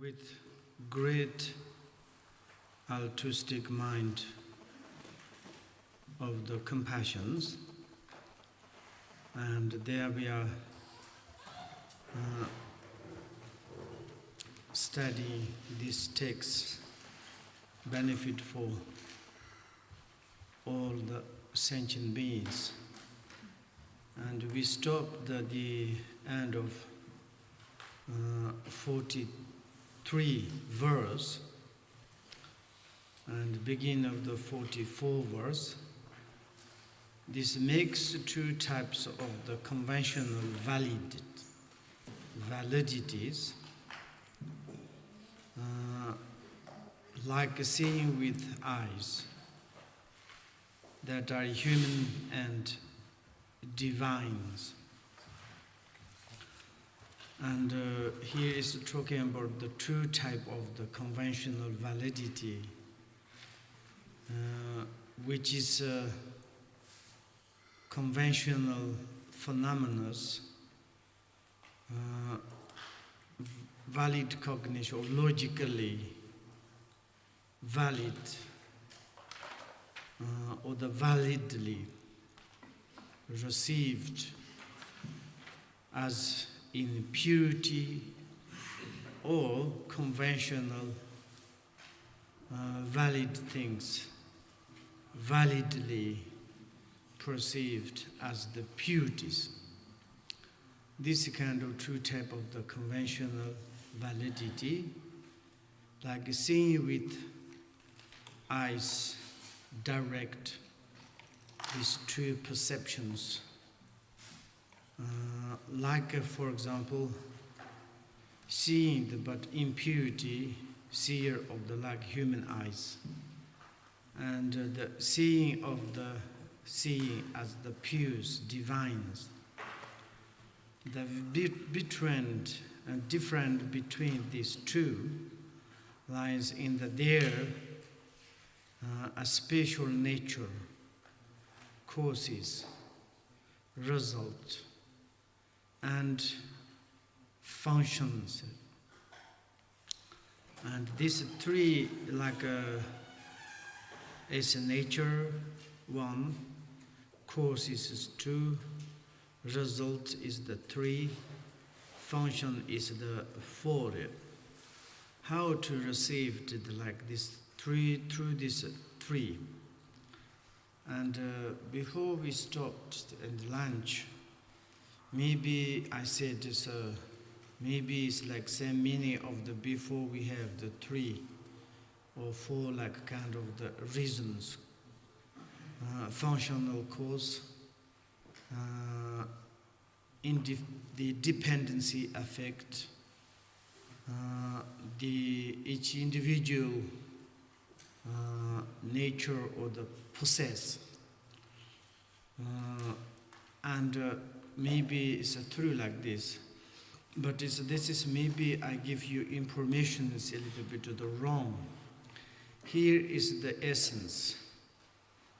with great altruistic mind of the compassions, and there we are study these texts, benefit for all the sentient beings. And we stopped at the end of 43 verse and begin of the 44 verse. This makes two types of the conventional validities, like seeing with eyes, that are human and divines. And here is talking about the two type of the conventional validity, which is conventional phenomena, valid cognition, or logically valid, or the validly received as in purity, or conventional valid things validly perceived as the purities. This kind of two type of the conventional validity, like seeing with eyes direct these two perceptions, like for example seeing the but impurity, seer of the like human eyes, and the seeing of the seeing as the pure divines. The difference between these two lies in their a spatial nature, causes, result, and functions. And these three, like is nature, one, causes is two, result is the three, function is the four. How to receive the, like this three through this three. And before we stopped at lunch, maybe I said this, maybe it's like same meaning of the before we have the three or four, like kind of the reasons, functional cause, the dependency effect, the each individual nature or the possess, and maybe it's true like this, but this is maybe I give you information is a little bit of the wrong. Here is the essence,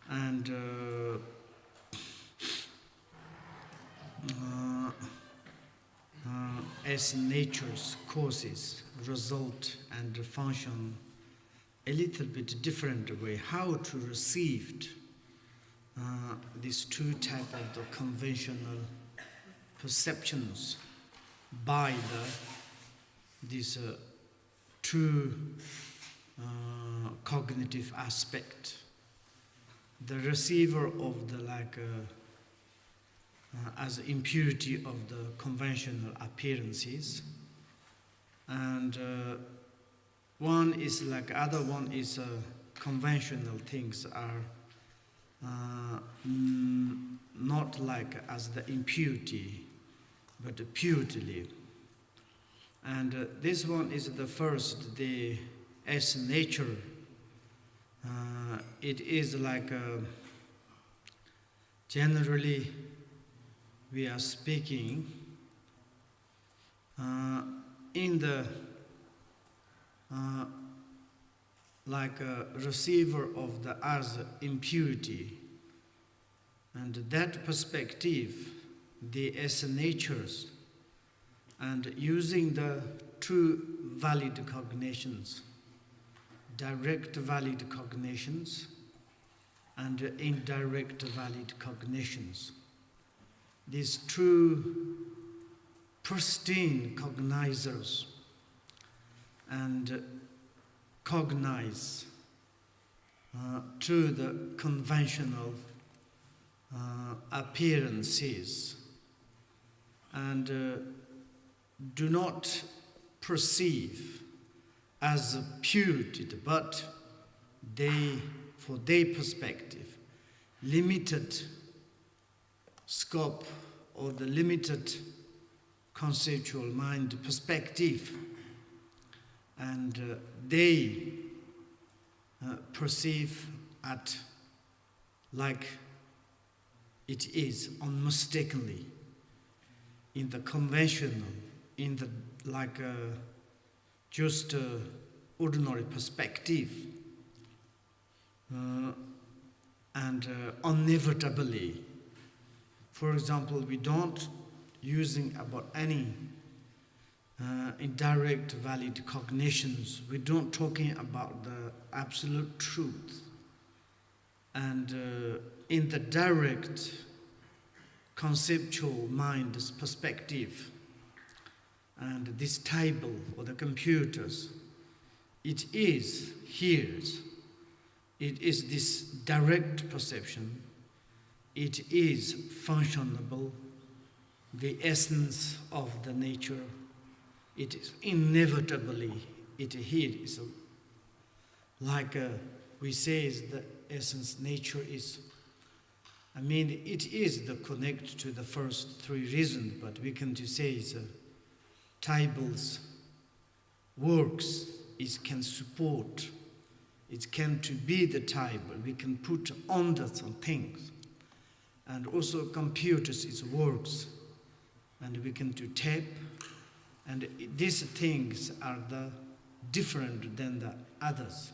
and as nature's causes, result, and function, a little bit different way how to receive these two type of the conventional perceptions by these two cognitive aspect. The receiver of the like as impurity of the conventional appearances, and one is like other one is conventional things are not like as the impurity, but purely. And this one is the first, the as nature. It is like generally we are speaking in the like a receiver of the as impurity, and that perspective, the as natures, and using the true valid cognitions, direct valid cognitions, and indirect valid cognitions. These true pristine cognizers and cognize through the conventional appearances and do not perceive as purity, but they, for their perspective, limited scope or the limited conceptual mind perspective, and they perceive at like it is unmistakably in the conventional, in the like just ordinary perspective, and inevitably. For example, we don't using about any indirect valid cognitions. We don't talking about the absolute truth. And in the direct conceptual mind's perspective, and this table or the computers, it is here. It is this direct perception. It is functionable, the essence of the nature. It is inevitably, it here is like we say is the essence, nature is. I mean, it is the connect to the first three reasons, but we can to say is tables, works, it can support, it can to be the table, we can put under some things. And also computers, it works, and we can do tape, and these things are the different than the others,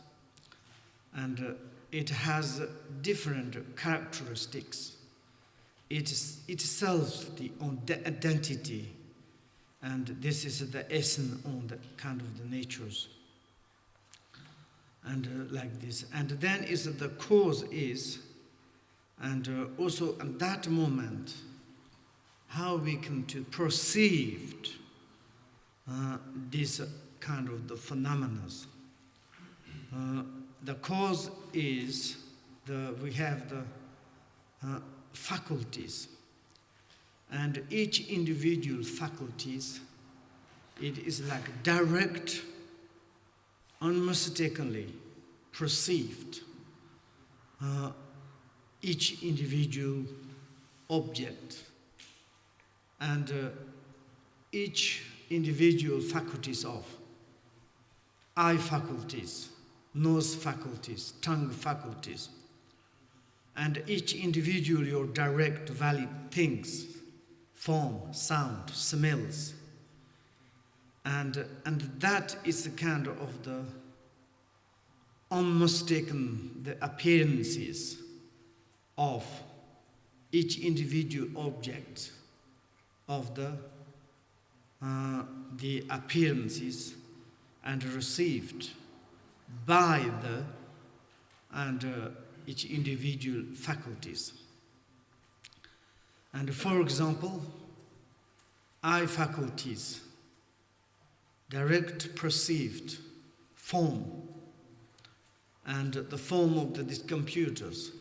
and it has different characteristics. It is itself the own identity, and this is the essence on the kind of the natures, and like this. And then is the cause is. And also at that moment, how we can to perceive this kind of the phenomena. The cause is we have the faculties, and each individual faculties, it is like direct, unmistakably perceived. Each individual object, and each individual faculties of eye faculties, nose faculties, tongue faculties, and each individual your direct valid things, form, sound, smells, and that is the kind of the unmistaken the appearances of each individual object of the appearances and received by each individual faculties. And for example, eye faculties, direct perceived form, and the form of these computers.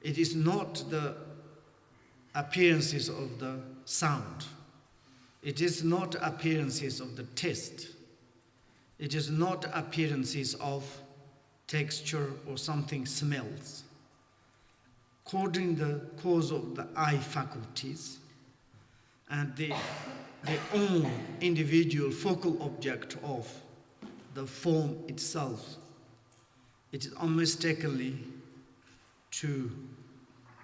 It is not the appearances of the sound. It is not appearances of the taste. It is not appearances of texture or something smells. According to the cause of the eye faculties and the own individual focal object of the form itself, it is unmistakably to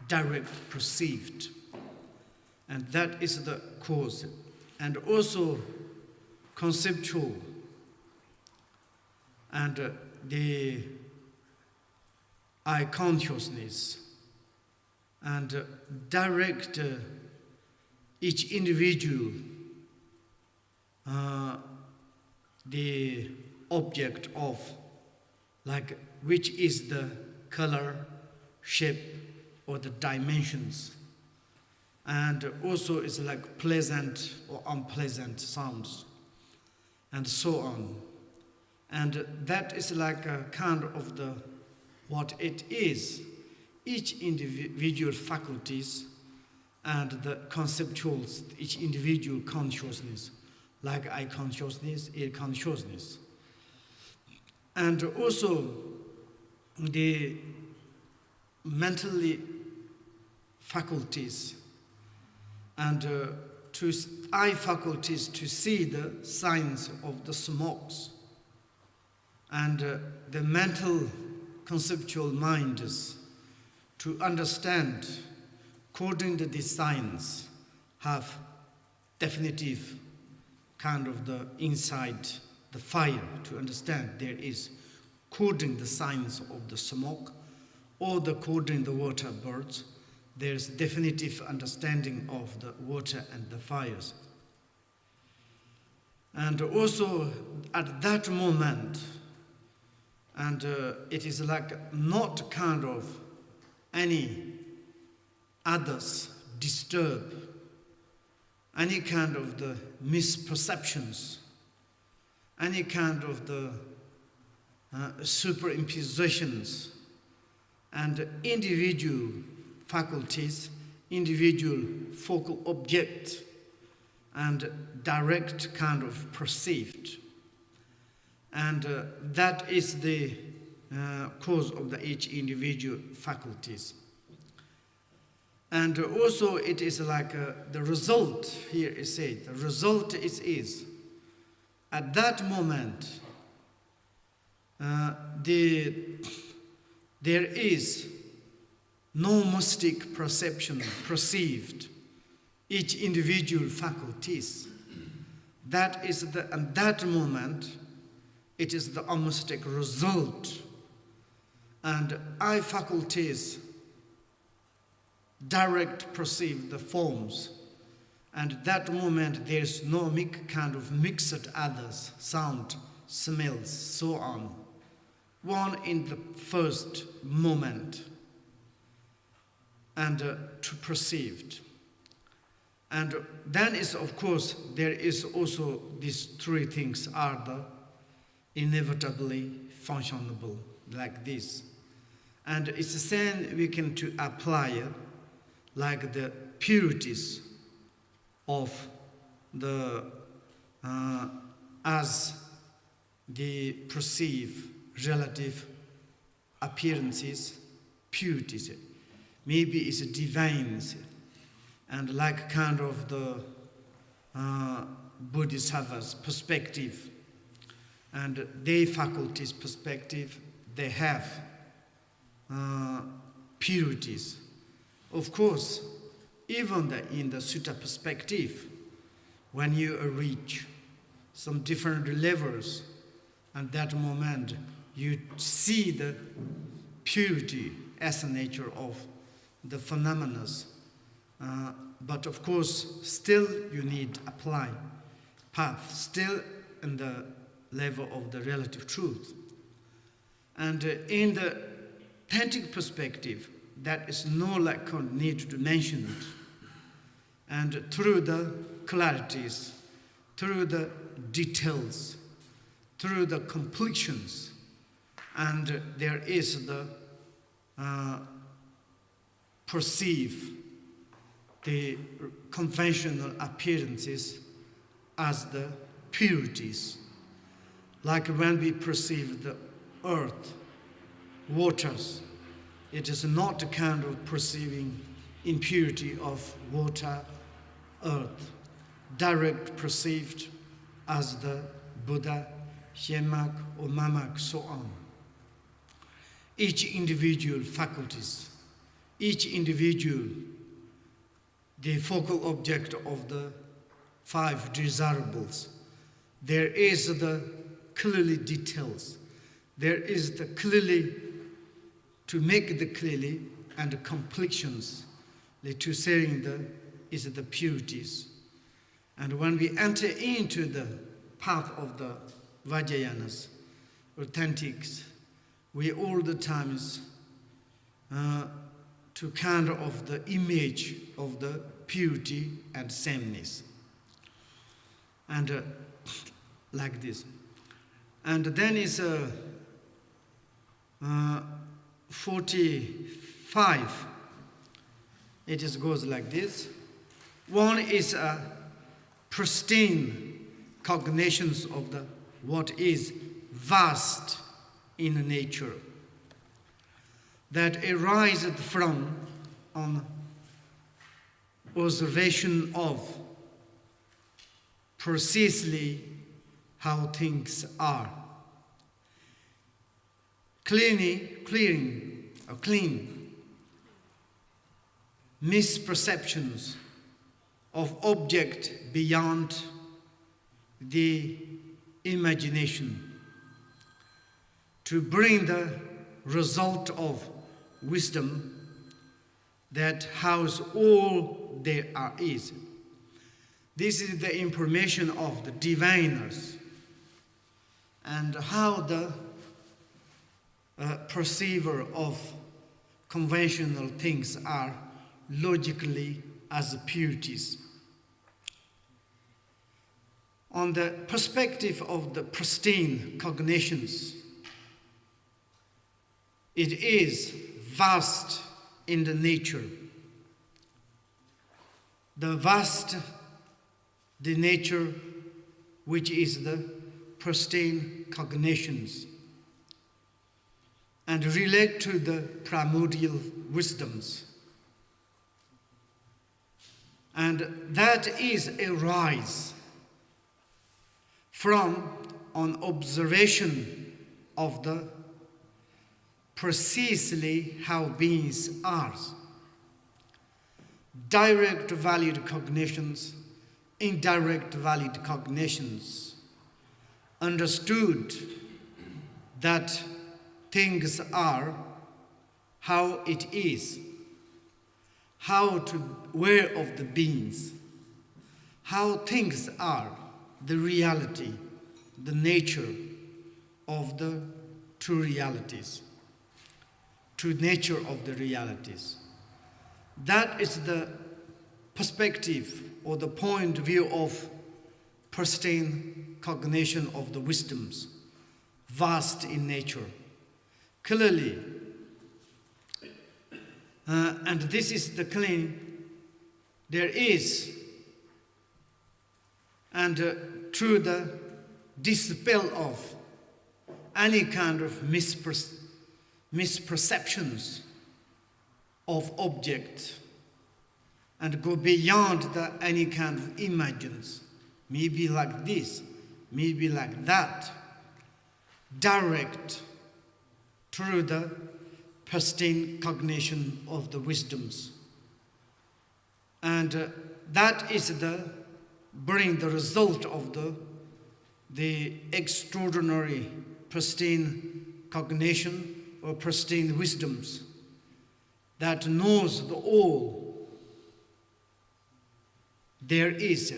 direct perceived, and that is the cause. And also conceptual and the eye consciousness and direct each individual the object of, like which is the color, shape, or the dimensions. And also it's like pleasant or unpleasant sounds, and so on. And that is like a kind of the what it is. Each individual faculties and the conceptuals, each individual consciousness, like eye consciousness, ear consciousness. And also the mentally faculties and to eye faculties to see the signs of the smokes, and the mental conceptual minds to understand according to the signs have definitive kind of the insight, the fire to understand there is according the signs of the smoke or the according the water birds, there's definitive understanding of the water and the fires. And also at that moment, and it is like not kind of any others disturb, any kind of the misperceptions, any kind of the superimpositions, and individual faculties, individual focal object, and direct kind of perceived. And that is the cause of the each individual faculties. And also it is like the result, here is said, the result is at that moment there is no mystic perception perceived, each individual faculties. That is at that moment, it is the mystic result. And eye faculties direct perceive the forms. And at that moment, there is no kind of mixed others, sound, smells, so on. One in the first moment, and to perceived. And then is, of course, there is also these three things are the inevitably functionable, like this. And it's the same we can to apply like the purities of the as they perceive relative appearances, purities. Maybe it's divine, and like kind of the Bodhisattva's perspective, and their faculties perspective, they have purities. Of course, even in the sutta perspective, when you reach some different levels, at that moment you see the purity as the nature of the phenomena. But of course, still you need apply path, still in the level of the relative truth. And in the authentic perspective, that is no like need to mention it. And through the clarities, through the details, through the completions, and there is the perceive the conventional appearances as the purities. Like when we perceive the earth, waters, it is not a kind of perceiving impurity of water, earth, direct perceived as the Buddha, Shenmak or Mamak, so on. Each individual faculties, each individual, the focal object of the five desirables, there is the clearly details, there is the clearly to make the clearly and the completions, the to saying the is the purities. And when we enter into the path of the Vajrayanas, authentics, we all the times to kind of the image of the purity and sameness. And like this. And then is 45. It just goes like this. One is a pristine cognitions of the what is vast in nature, that arises from an observation of precisely how things are. Clean misperceptions of object beyond the imagination, to bring the result of wisdom that house all there is. This is the information of the diviners and how the perceiver of conventional things are logically as purities. On the perspective of the pristine cognitions, it is vast in the nature. The vast, the nature which is the pristine cognitions, and relate to the primordial wisdoms. And that is a rise from an observation of the precisely how beings are. Direct valid cognitions, indirect valid cognitions, understood that things are how it is, how to aware of the beings, how things are, the reality, the nature of the true realities, true nature of the realities. That is the perspective or the point of view of pristine cognition of the wisdoms, vast in nature. Clearly, and this is the claim, there is, and through the dispel of any kind of misperceptions of object and go beyond the any kind of images, maybe like this, maybe like that, direct through the pristine cognition of the wisdoms. And that is the bring the result of the extraordinary pristine cognition or pristine wisdoms that knows the all there is.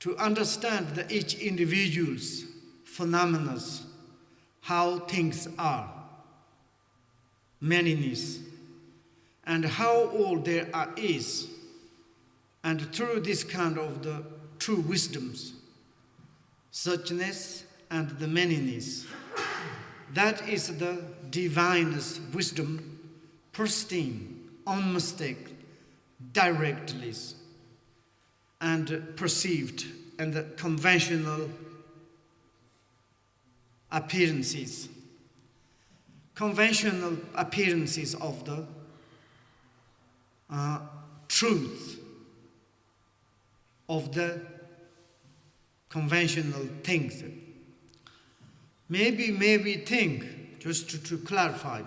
To understand the each individual's phenomena, how things are, manyness, and how all there is, and through this kind of the true wisdoms, suchness and the manyness, that is the divinest wisdom, pristine, unmistakable, directly, and perceived, and the conventional appearances. Conventional appearances of the truth of the conventional things. Maybe think, just to clarify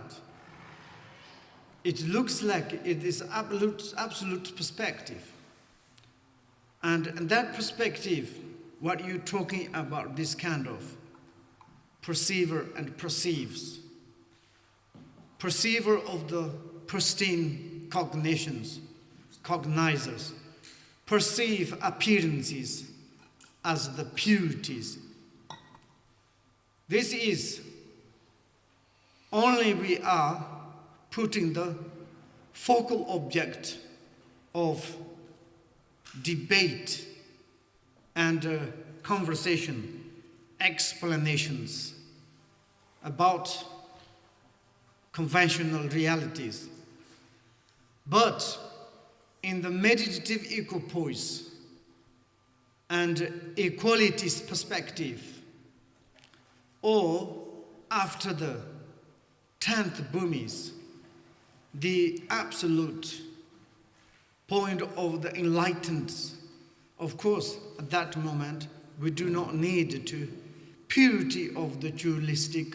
it looks like it is absolute perspective. And that perspective, what you're talking about, this kind of perceiver and perceives, perceiver of the pristine cognitions, cognizers, perceive appearances as the purities, This is only we are putting the focal object of debate and conversation, explanations about conventional realities. But in the meditative equipoise and equalities perspective, or after the 10th Bhumis, the absolute point of the enlightened, of course, at that moment, we do not need to purity of the dualistic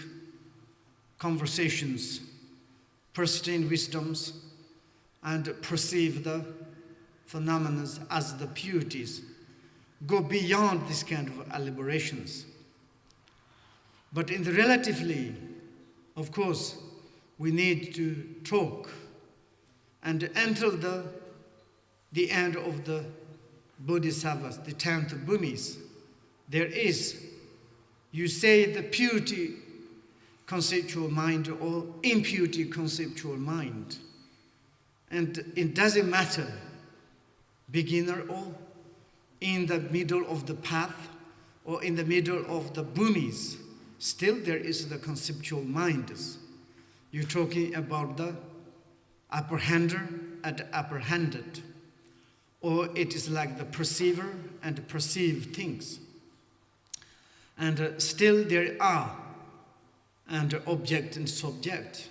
conversations, persistent wisdoms, and perceive the phenomena as the purities, go beyond this kind of elaborations. But in the relatively, of course, we need to talk and enter the end of the Bodhisattvas, the 10th Bhumis. There is, you say, the purity conceptual mind or impurity conceptual mind. And it doesn't matter, beginner or in the middle of the path or in the middle of the Bhumis, still there is the conceptual minds. You're talking about the apprehender and apprehended, or it is like the perceiver and perceive things. And still there are and object and subject.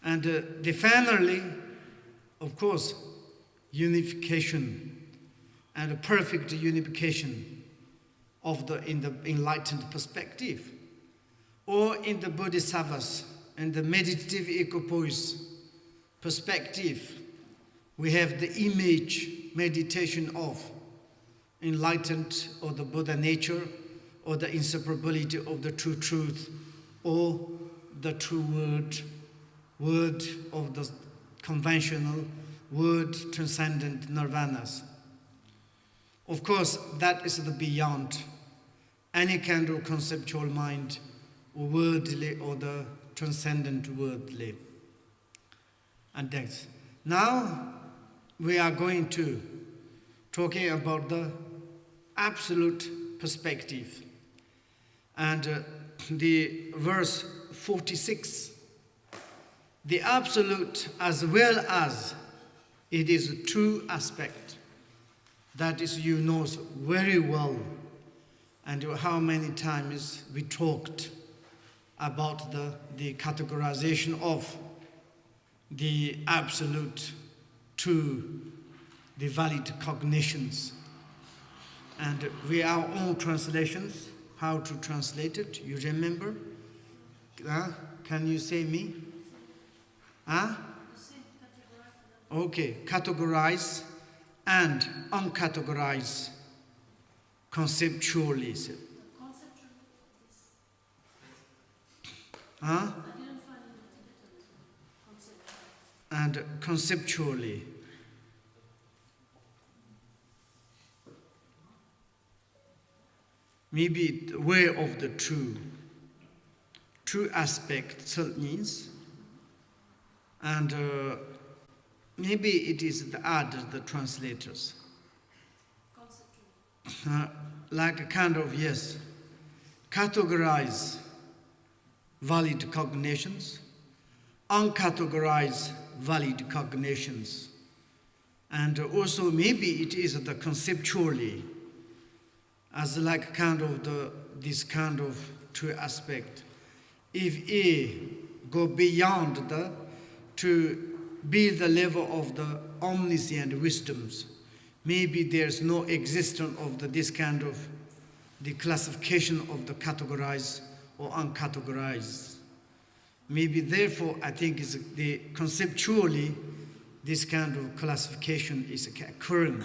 And finally, of course, unification and a perfect unification of in the enlightened perspective, or in the Bodhisattvas and the meditative equipoise perspective, we have the image meditation of enlightened or the Buddha nature or the inseparability of the true truth or the true word of the conventional word transcendent nirvanas. Of course, that is the beyond any kind of conceptual mind, or worldly or the transcendent worldly. And that's. Now we are going to talking about the absolute perspective. And the verse 46, the absolute as well as it is a true aspect. That is, you know very well, and how many times we talked about the categorization of the absolute true, the valid cognitions. And we our own translations, how to translate it, you remember? Can you say me? Okay, categorize and uncategorize conceptually. And conceptually. Maybe the way of the true aspect means, and maybe it is the other, the translators. Like a kind of, yes, categorize valid cognitions, uncategorize valid cognitions. And also maybe it is the conceptually, as like kind of this kind of true aspect. If A go beyond to be the level of the omniscient wisdoms, maybe there's no existence of this kind of the classification of the categorized or uncategorized. Maybe therefore I think is the conceptually this kind of classification is occurring,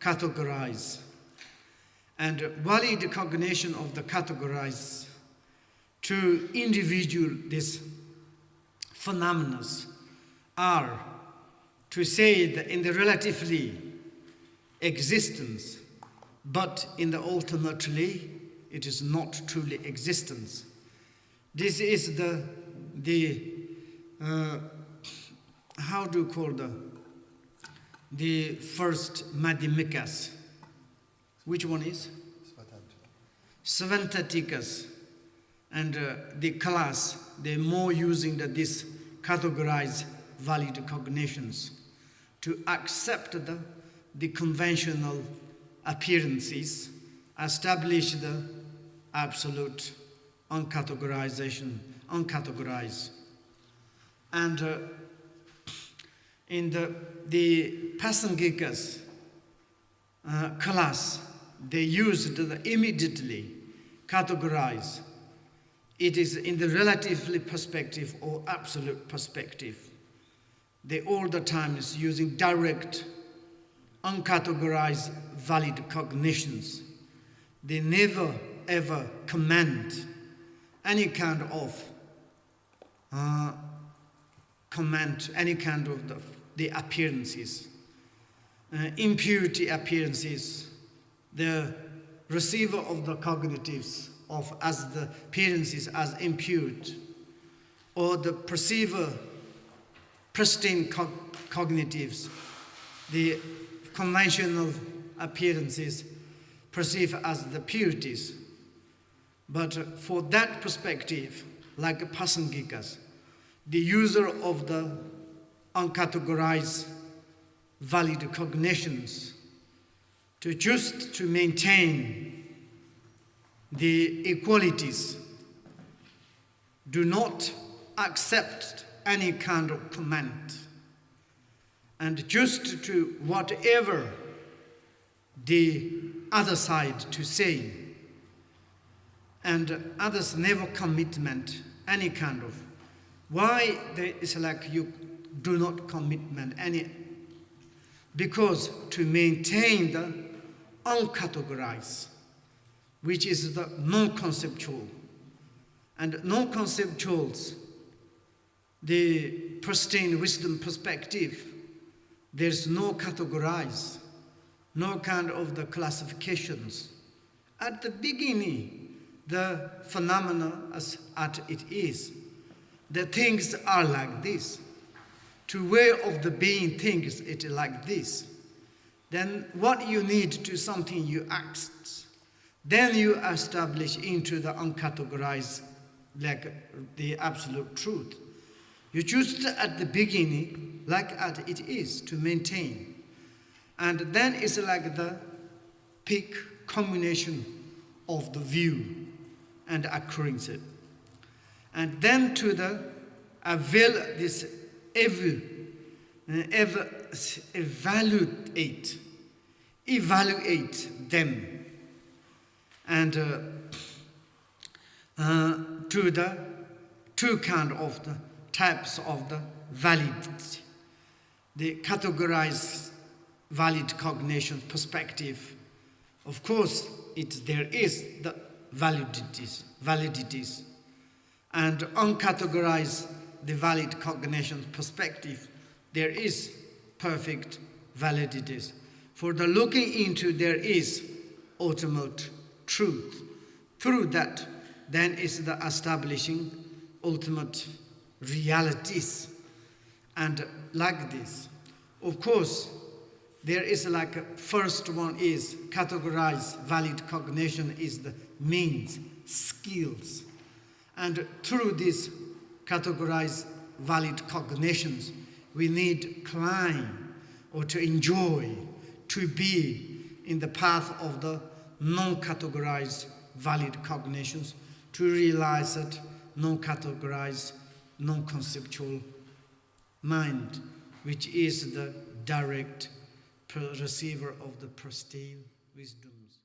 categorized. And valid cognition of the categorized to individual these phenomena are to say that in the relatively existence, but in the ultimately it is not truly existence. This is how do you call the first Madhyamikas? Which one is? Svantatikas. And the class, they're more using this categorized valid cognitions to accept the conventional appearances, establish the absolute uncategorized. And in the Pasangikas class, they used the immediately categorize. It is in the relatively perspective or absolute perspective. They all the time is using direct, uncategorized, valid cognitions. They never ever comment any kind of the appearances, impurity appearances, the receiver of the cognitives of as the appearances as impure, or the perceiver pristine cognitives, the conventional appearances perceived as the purities. But for that perspective, like Pasangikas, the user of the uncategorized valid cognitions to maintain the equalities, do not accept any kind of comment, and just to whatever the other side to say, and others never commitment any kind of. Why there is like you do not commitment any? Because to maintain the uncategorized, which is the non-conceptual. And non-conceptuals, the pristine wisdom perspective, there's no categorize, no kind of the classifications. At the beginning, the phenomena as at it is, the things are like this. To way of the being thinks it like this. Then what you need to something you ask. Then you establish into the uncategorized, like the absolute truth. You choose at the beginning, like as it is, to maintain. And then it's like the peak combination of the view and occurrence. And then to the avail this evaluate them. And to the two kind of the types of the validity. The categorized valid cognition perspective. Of course, there is the validities. And uncategorized the valid cognition perspective, there is perfect validities. For the looking into there is ultimate truth. Through that, then is the establishing ultimate realities. And like this, of course, there is like a first one is categorized valid cognition is the means, skills. And through these categorized valid cognitions, we need climb or to enjoy, to be in the path of the non-categorized valid cognitions, to realize that non-categorized, non-conceptual mind, which is the direct receiver of the pristine wisdoms.